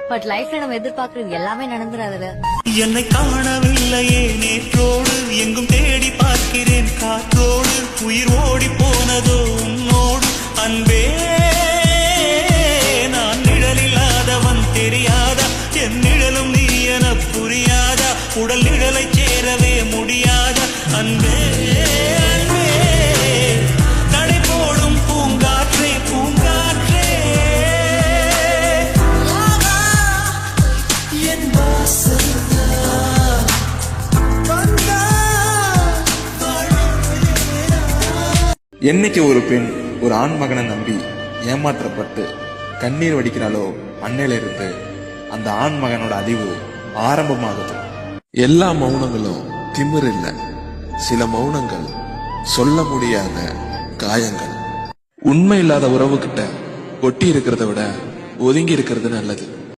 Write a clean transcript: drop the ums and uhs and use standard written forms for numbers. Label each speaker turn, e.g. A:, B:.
A: But லைஃப்ல நம்ம எதிர்பார்க்கறது எல்லாமே நடந்துராதுல.
B: என்னை காணவில்லையே நேற்றோடு, எங்கும் தேடி பார்க்கிறேன் காற்றோடு, உயிர் ஓடி போனதோ உன்னோடு அன்பே. நான் நிழலில்லாதவன் தெரியாதா, என் நிழலும் நீ என புரியாதா, உடல் நிழலை சேரவே முடியாதா அன்பே அன்பே. நடை போடும் பூங்காற்றே பூங்காற்றே, என் வாசல்
C: என்னைக்கு ஒரு பெண் ஒரு ஆண் மகனை நம்பி ஏமாற்றப்பட்டு கண்ணீர் வடிக்கிறாளோ அன்னையில இருந்து அந்த ஆண் மகனோட அறிவு ஆரம்பமாகுது.
D: எல்லா மௌனங்களும் திமிர் இல்ல, சில மௌனங்கள் சொல்ல முடியாத காயங்கள். உண்மை இல்லாத உறவு கிட்ட ஒட்டி இருக்கிறத விட ஒதுங்கி இருக்கிறது நல்லது.